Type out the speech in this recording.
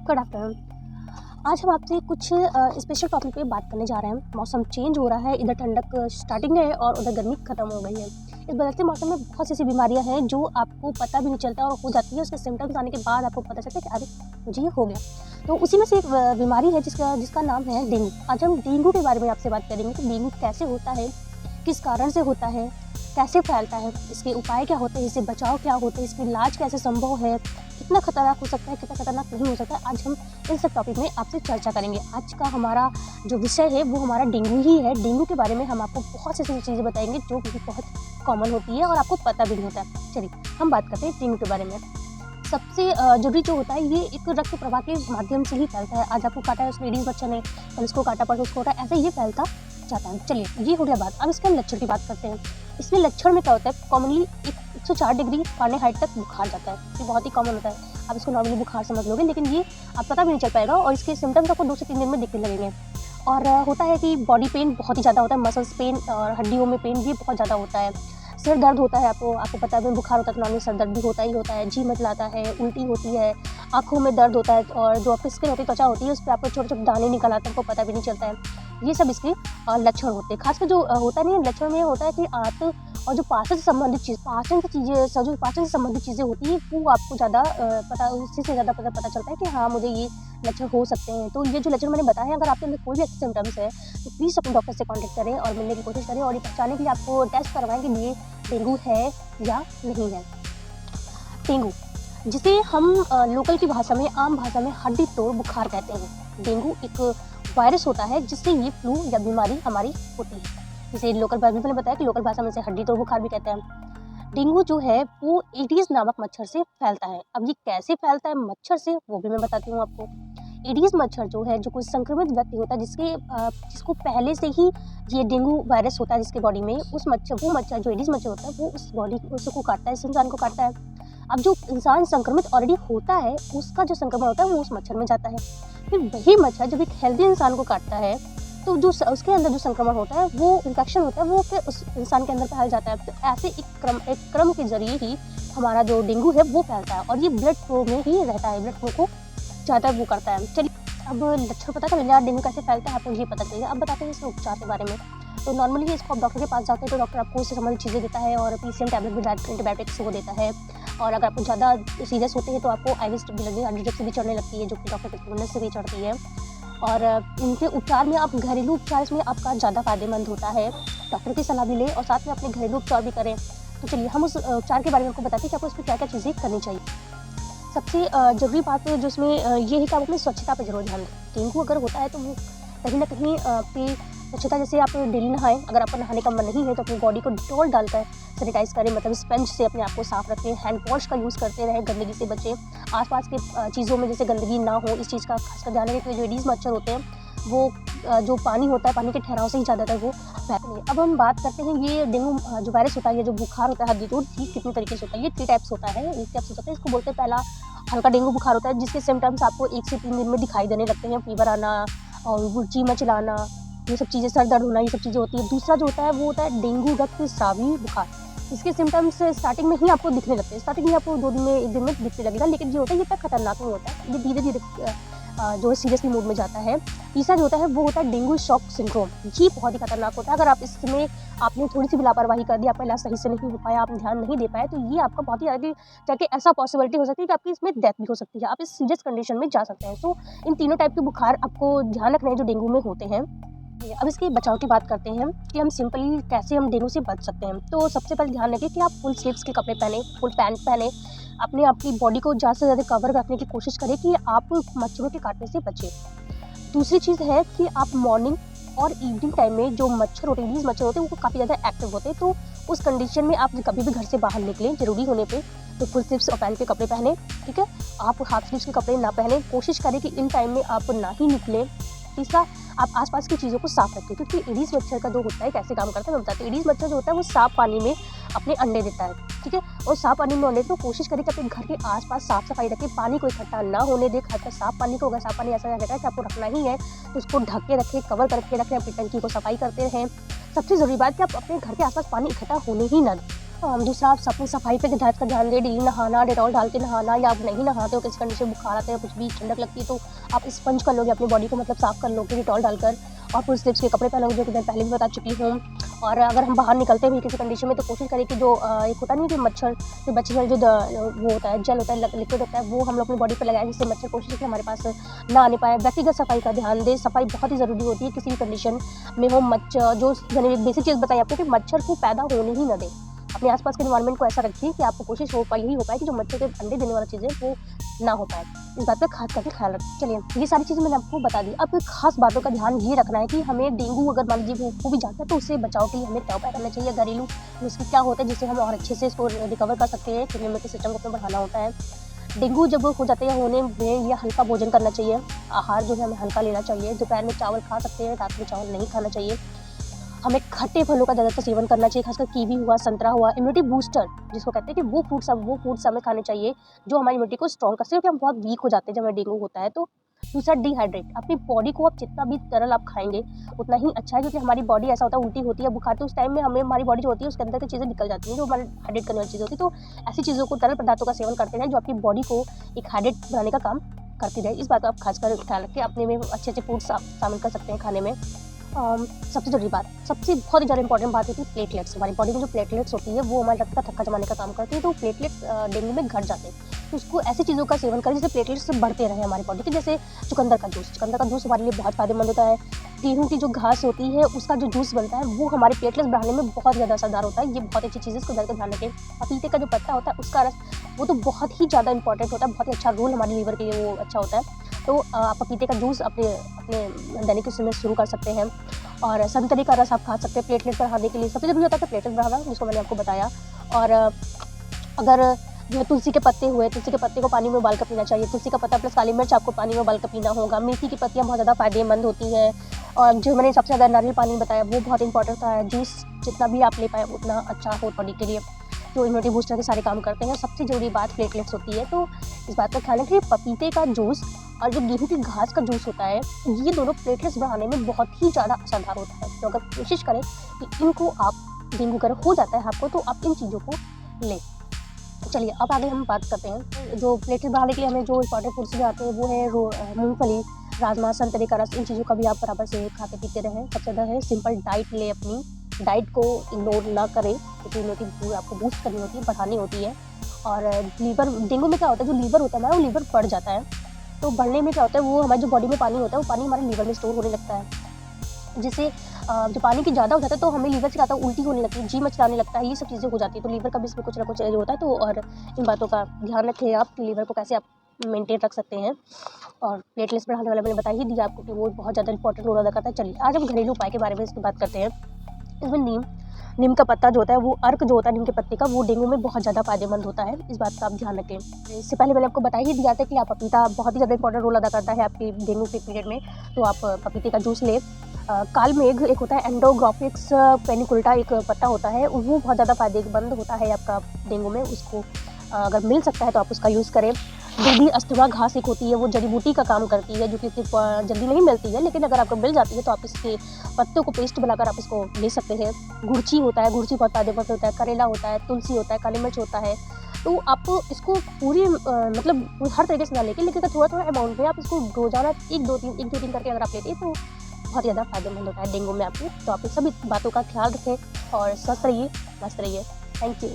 Good afternoon. आज हम आपसे कुछ स्पेशल टॉपिक पे बात करने जा रहे हैं। मौसम चेंज हो रहा है, इधर ठंडक स्टार्टिंग है और उधर गर्मी खत्म हो गई है। इस बदलते मौसम में बहुत सी ऐसी बीमारियां हैं जो आपको पता भी नहीं चलता और हो जाती है। उसके सिम्टम्स आने के बाद आपको पता चलता है कि अरे मुझे ये हो गया। तो उसी में से एक बीमारी है जिसका नाम है डेंगू। आज हम डेंगू के बारे में आपसे बात करेंगे कि डेंगू कैसे होता है, किस कारण से होता है, कैसे फैलता है, इसके उपाय क्या होते हैं, इससे बचाव क्या होते हैं, इसका इलाज कैसे संभव है, कितना खतरनाक हो सकता है, कितना खतरनाक नहीं हो सकता है। आज हम इन सब टॉपिक में आपसे चर्चा करेंगे। आज का हमारा जो विषय है वो हमारा डेंगू ही है। डेंगू के बारे में हम आपको बहुत सी ऐसी चीज़ें बताएंगे जो कि बहुत कॉमन होती है और आपको पता भी नहीं होता है। चलिए हम बात करते हैं डेंगू के बारे में। सबसे जरूरी जो होता है ये एक रक्त प्रवाह के माध्यम से ही फैलता है। आज आपको काटा है उसमें एडीज मच्छर ने, कल इसको काटा, परसों उसको काटा, ऐसे ये फैलता जाता है। चलिए ये हो गया बात। अब इसके हम लक्षण की बात करते हैं। इसमें लक्षण में क्या होता है, कॉमनली 104 डिग्री फ़ारेनहाइट तक बुखार जाता है। ये बहुत ही कॉमन होता है। आप इसको नॉर्मली बुखार समझ लोगे, लेकिन ये आप पता भी नहीं चल पाएगा और इसके सिम्टम्स आपको 2 से 3 दिन में दिखने लगेंगे। और होता है कि बॉडी पेन बहुत ही ज़्यादा होता है, मसल्स पेन और हड्डियों में पेन भी बहुत ज़्यादा होता है। सिर दर्द होता है, आपको पता है बुखार होता है तो नॉर्मली सर दर्द भी होता ही होता है। जी मचलाता है, उल्टी होती है, आँखों में दर्द होता है और जो आपकी स्किन होती है, त्वचा होती है, उस पर आपको छोटे-छोटे दाने निकल आते हैं, आपको पता भी नहीं चलता है। ये सब इसके लक्षण होते हैं। खासकर जो होता नहीं है लक्षण में होता है कि आंत और जो पाचन से संबंधित चीज़ें होती हैं वो आपको ज़्यादा उसी से ज़्यादा पता चलता है कि हाँ मुझे ये लक्षण हो सकते हैं। तो ये जो लक्षण मैंने बताए हैं, अगर आपके अंदर कोई भी ऐसे सिम्टम्स है तो प्लीज़ अपने डॉक्टर से कॉन्टैक्ट करें और मिलने की कोशिश करें और ये पहचाने के लिए आपको टेस्ट करवाएं कि ये डेंगू है या नहीं है। डेंगू, जिसे हम लोकल की भाषा में, आम भाषा में हड्डी तोड़ बुखार कहते हैं। डेंगू एक वायरस होता है जिससे ये फ्लू या बीमारी हमारी होती है। जैसे लोकल भाषा में बताया कि लोकल भाषा में इसे हड्डी तोड़ बुखार भी कहते हैं। डेंगू जो है वो एडीज नामक मच्छर से फैलता है। अब ये कैसे फैलता है मच्छर से, वो भी मैं बताती हूँ आपको। एडीज मच्छर जो है, जो कोई संक्रमित व्यक्ति होता है जिसको पहले से ही ये डेंगू वायरस होता है जिसके बॉडी में, वो मच्छर जो एडीज मच्छर होता है वो उसको काटता है, इस इंसान को काटता है। अब जो इंसान संक्रमित ऑलरेडी होता है उसका जो संक्रमण होता है वो उस मच्छर में जाता है। फिर वही मच्छर जब एक हेल्दी इंसान को काटता है तो जो उसके अंदर जो संक्रमण होता है, वो इन्फेक्शन होता है, वो फिर उस इंसान के अंदर फैल जाता है। तो ऐसे एक क्रम के जरिए ही हमारा जो डेंगू है वो फैलता है और ये ब्लड फ्लो में ही रहता है, ब्लड फ्लो को ज़्यादा वो करता है। चलिए अब लक्षण पता चल गया डेंगू कैसे फैलता है, आपको ये पता चलेगा। अब बताते हैं इसके उपचार के बारे में। तो नॉर्मली इसको आप डॉक्टर के पास जाते हैं तो डॉक्टर आपको इससे संबंधित चीज़ें देता है और पीसीएम टैबलेट भी, एंटीबायोटिक्स वो देता है। और अगर आपको ज़्यादा सीरियस होते हैं तो आपको आईवी ड्रिप भी चढ़ने लगती है, जो कि डॉक्टर के ट्रीटमेंट से भी चढ़ती है। और इनके उपचार में आप घरेलू उपचार इसमें आपका ज़्यादा फायदेमंद होता है। डॉक्टर की सलाह भी लें और साथ में अपने घरेलू उपचार भी करें। तो चलिए हम उस उपचार के बारे में आपको बताते हैं कि आपको इसमें क्या क्या चीज़ें करनी चाहिए। सबसे ज़रूरी बात जो इसमें ये है कि आप अपनी स्वच्छता पर ज़रूर ध्यान दें। डेंगू अगर होता है तो वो कहीं ना कहीं आपकी स्वच्छता, जैसे आप डेली नहाएं, अगर आपको नहाने का मन नहीं है तो अपनी बॉडी को डिटॉल डालकर सैनिटाइज करें, मतलब स्पंज से अपने आप को साफ रखें। हैंड वॉश का यूज़ करते रहें, गंदगी से बचें। आसपास के चीज़ों में जैसे गंदगी ना हो, इस चीज़ का खासकर ध्यान रखें। जो एडीज मच्छर होते हैं वो जो पानी होता है, पानी के ठहराव से ही ज़्यादातर वो फैलते हैं। अब हम बात करते हैं ये डेंगू जो वायरस होता है, ये जो बुखार होता है हड्डी तोड़, ये कितने तरीके से होता है। ये 3 टाइप्स होता है, इसको बोलते हैं। पहला हल्का डेंगू बुखार होता है जिसके सिम्टम्स आपको 1 से 3 दिन में दिखाई देने लगते हैं। फीवर आना और जी मचलाना, ये सब चीज़ें, सर दर्द होना, ये सब चीज़ें होती है। दूसरा जो होता है वो होता है डेंगू रक्तस्रावी बुखार। इसके सिम्टम्स स्टार्टिंग में ही आपको दिखने लगते हैं, स्टार्टिंग में आपको 2 दिन में, 1 दिन में दिखने लगेगा, लेकिन ये होता है ये इतना खतरनाक नहीं होता है, ये धीरे धीरे जो है सीरियसली मूड में जाता है। तीसरा जो होता है वो होता है डेंगू शॉक सिंड्रोम। ये बहुत ही खतरनाक होता है। अगर आप इसमें आपने थोड़ी सी भी लापरवाही कर दी, आपका इलाज सही से नहीं हो पाया, आप ध्यान नहीं दे पाए, तो ये आपका बहुत ही आगे जाके ऐसा पॉसिबिलिटी हो सकती है कि आपकी इसमें डेथ भी हो सकती है, आप इस सीरियस कंडीशन में जा सकते हैं। तो इन तीनों टाइप के बुखार आपको ध्यान रखना है जो डेंगू में होते हैं। अब इसके बचाव की बात करते हैं कि हम सिंपली कैसे हम डेंगू से बच सकते हैं। तो सबसे पहले ध्यान रखें कि आप फुल स्लीव्स के कपड़े पहने, फुल पैंट पहने, अपने आपकी बॉडी को ज़्यादा से ज़्यादा कवर रखने की कोशिश करें कि आप मच्छरों के काटने से बचें। दूसरी चीज़ है कि आप मॉर्निंग और इवनिंग टाइम में जो मच्छर होते हैं, एडीज मच्छर होते हैं, वो काफ़ी ज़्यादा एक्टिव होते हैं। तो उस कंडीशन में आप कभी भी घर से बाहर निकलें, ज़रूरी होने पे तो फुल स्लीव्स और पैंट के कपड़े पहने, ठीक है। आप हाफ स्लीव्स के कपड़े ना पहने, कोशिश करें कि इन टाइम में आप ना ही निकलें। तीसरा, आप आसपास की चीज़ों को साफ रखें, क्योंकि एडीज मच्छर का जो होता है कैसे काम करता है मैं बताती हूँ। एडीज मच्छर जो होता है वो साफ पानी में अपने अंडे देता है, ठीक है। और साफ पानी में अंडे, तो कोशिश करें कि अपने घर के आसपास साफ सफाई रखें, पानी को इकट्ठा ना होने दें। खासकर साफ पानी को, अगर साफ पानी ऐसा रहेगा कि आपको रखना ही है तो उसको ढक के रखें, कवर करके रखें, अपनी टंकी को सफाई करते रहें। सबसे ज़रूरी बात कि आप अपने घर के आसपास पानी इकट्ठा होने ही ना दें। दूसरा आप अपनी सफाई पे हिदायत का ध्यान दें, डेली नहाना, डेटॉल डाल के नहाना, या आप नहीं नहाते हो, किसी कंडीशन में बुखार आता है, कुछ भी ठंडक लगती है, तो आप स्पंज कर लोगे अपनी बॉडी को, मतलब साफ़ कर लोगे डेटॉल डालकर, और फुल स्लीव्स के कपड़े पहनोगे, जो कि मैं पहले भी बता चुकी हूँ। और अगर हम बाहर निकलते भी किसी कंडीशन में, तो कोशिश करें कि जो एक होता नहीं कि मच्छर जो बच्चे में जो वो होता है, जेल होता है, लिक्विड होता है, वो हम लोग अपनी बॉडी पे लगाएं, जिससे मच्छर कोशिश कि हमारे पास ना आने पाए। व्यक्तिगत सफाई का ध्यान दें, सफाई बहुत ही ज़रूरी होती है किसी भी कंडीशन में हो। मच्छर जो मैंने एक बेसिक चीज़ बताई आपको कि मच्छर को पैदा होने ही ना दें। अपने आसपास के एनवायरनमेंट को ऐसा रखिए कि आपको कोशिश हो पाए, यही हो पाए कि जो मच्छर के अंडे देने वाली चीज़ें वो ना हो पाए। इस बात का खास करके ख्याल रखें। चलिए, ये सारी चीज़ें मैंने आपको बता दी। अब कुछ खास बातों का ध्यान ये रखना है कि हमें डेंगू अगर मान लीजिए हो भी जाता है, तो उससे बचाव के लिए हमें क्या उपाय करना चाहिए, घरेलू नुस्खे क्या होते हैं जिससे हम और अच्छे से इसको रिकवर कर सकते हैं। इम्यूनिटी सिस्टम को अपना बढ़ाना होता है। डेंगू जब हो जाता है होने में, या हल्का भोजन करना चाहिए, आहार जो है हमें हल्का लेना चाहिए। दोपहर में चावल खा सकते हैं, रात में चावल नहीं खाना चाहिए। हमें खट्टे फलों का ज़्यादातर सेवन करना चाहिए, खासकर कीवी हुआ, संतरा हुआ। इम्यूनिटी बूस्टर जिसको कहते हैं कि वो फूड्स हमें खाने चाहिए जो हमारी इम्यूनिटी को स्ट्रॉन्ग करते हैं, क्योंकि हम बहुत वीक हो जाते हैं जब हमें डेंगू होता है। तो दूसरा, डिहाइड्रेट। अपनी बॉडी को आप जितना भी तरल आप खाएंगे उतना ही अच्छा है, क्योंकि हमारी बॉडी ऐसा होता है, उल्टी होती है, बुखार, तो उस टाइम में हमारी बॉडी जो होती है उसके अंदर की चीज़ें निकल जाती हैं जो हमारे हाइड्रेट करने वाली चीज़ होती है। तो ऐसी चीज़ों को, तरल पदार्थों का सेवन करते रहें जो आपकी बॉडी को एक हाइड्रेट बनाने का काम करती रहे। इस बात का आप खासकर ख्याल रखें। अपने में अच्छे अच्छे फूड्स आप शामिल कर सकते हैं खाने में। सबसे ज़रूरी बात, सबसे बहुत ही ज़्यादा इंपॉर्टेंट बात होती है प्लेटलेट्स। हमारी बॉडी में जो प्लेटलेट्स होती है वो हमारे रक्त का थक्का जमाने का काम करती है, तो प्लेटलेट्स डेंगू में घट जाते हैं। तो उसको ऐसी चीज़ों का सेवन करें जिससे प्लेटलेट्स बढ़ते रहें हमारी बॉडी के, जैसे चुकंदर का जूस हमारे लिए बहुत फ़ायदेमंद होता है। गेहूँ की जो घास होती है उसका जो जूस बनता है वो हमारे प्लेटलेट्स बढ़ाने में बहुत ज़्यादा असरदार होता है। ये बहुत अच्छी चीज़ है, इसको ध्यान रखें। पपीते का जो पत्ता होता है उसका रस, वो तो बहुत ही ज़्यादा इंपॉर्टेंट होता है, बहुत ही अच्छा रोल हमारे लीवर के लिए वो अच्छा होता है। तो आप पपीते का जूस अपने अपने दैनिक में शुरू कर सकते हैं। और संतरे का रस आप खा सकते हैं प्लेटलेट बढ़ाने के लिए। सबसे ज़रूरी होता है प्लेटलेट बढ़ाना, जिसको मैंने आपको बताया। और अगर जो है तुलसी के पत्ते हुए, तुलसी के पत्ते को पानी में उबाल कर पीना चाहिए। तुलसी का पत्ता प्लस काली मिर्च आपको पानी में उबाल कर पीना होगा। मेथी की पत्तियाँ बहुत ज़्यादा फ़ायदेमंद होती हैं। और जो मैंने सबसे ज़्यादा नारियल पानी बताया वो बहुत इंपॉर्टेंट होता है। जूस जितना भी आप ले पाएँ उतना अच्छा हो बॉडी के लिए, जो इम्यूनिटी बूस्टर के सारे काम करते हैं। सबसे ज़रूरी बात प्लेटलेट्स होती है, तो इस बात का ख्याल रखें। पपीते का जूस और जो गेहूँ की घास का जूस होता है, ये दोनों प्लेटलेट्स बढ़ाने में बहुत ही ज़्यादा असरदार होता है। तो अगर कोशिश करें कि इनको आप, डेंगू अगर हो जाता है आपको, तो आप इन चीज़ों को लें। चलिए, अब आगे हम बात करते हैं जो प्लेटलेट बढ़ाने के लिए हमें जो इंपॉर्टेंट फूड्स में आते हैं वो है मूँगफली, राजमा, संतरे का रस। इन चीज़ों का भी आप बराबर से खाते पीते रहें। सबसे ज़्यादा है सिंपल डाइट लें, अपनी डाइट को इग्नोर ना करें, क्योंकि इम्यूनिटी आपको बूस्ट करनी होती है, बढ़ानी होती है। और लीवर, डेंगू में क्या होता है, जो लीवर होता है हमारा, वो लीवर बढ़ जाता है। तो बढ़ने में क्या होता है, वो हमारी जो बॉडी में पानी होता है वो पानी हमारे लीवर में स्टोर होने लगता है, जिससे जो पानी की ज़्यादा हो जाता है तो हमें लीवर से क्या होता है, उल्टी होने लगती है, जी मचलाने लगता है, ये सब चीज़ें हो जाती है। तो लीवर का भी इसमें कुछ ना कुछ जो होता है। तो और इन बातों का ध्यान रखें आप, लीवर को कैसे आप मेंटेन रख सकते हैं। और प्लेटलेट्स बढ़ाने वाला मैंने बता ही दिया आपको कि वो बहुत ज़्यादा इंपॉर्टेंट रोल अदा करता है। चलिए, आज हम घरेलू उपाय के बारे में इसकी बात करते हैं। इसमें नीम का पत्ता जो होता है, वो अर्क जो होता है नीम के पत्ते का, वो डेंगू में बहुत ज़्यादा फ़ायदेमंद होता है। इस बात का आप ध्यान रखें। इससे पहले मैंने आपको बता ही दिया था कि आप पपीता बहुत ही ज़्यादा इंपॉर्टेंट रोल अदा करता है आपकी डेंगू के पीरियड में, तो आप पपीते का जूस लें। कालमेघ एक होता है, एंडोग्राफिक्स पेनिकुल्टा एक पत्ता होता है, वो बहुत ज़्यादा फ़ायदेमंद होता है आपका डेंगू में। उसको अगर मिल सकता है तो आप उसका यूज़ करें। दूधी अस्थमा घास एक होती है, वो जड़ी बूटी का काम करती है, जो कि सिर्फ जल्दी नहीं मिलती है, लेकिन अगर आपको मिल जाती है तो आप इसके पत्तों को पेस्ट बनाकर आप इसको ले सकते हैं। गुड़ची होता है, गुड़ची बहुत फ़ायदेमंद होता है। करेला होता है, तुलसी होता है, काली मिर्च होता है। तो आप इसको पूरी मतलब हर तरीके से ना लेके, लेकिन थोड़ा थोड़ा अमाउंट में आप इसको रोज़ाना 1-2-3 करके अगर आप लेते हैं तो बहुत ज़्यादा फ़ायदेमंद होता है डेंगू में आपको। तो आप इन सभी बातों का ख्याल रखें और स्वस्थ रहिए, मस्त रहिए। Thank you.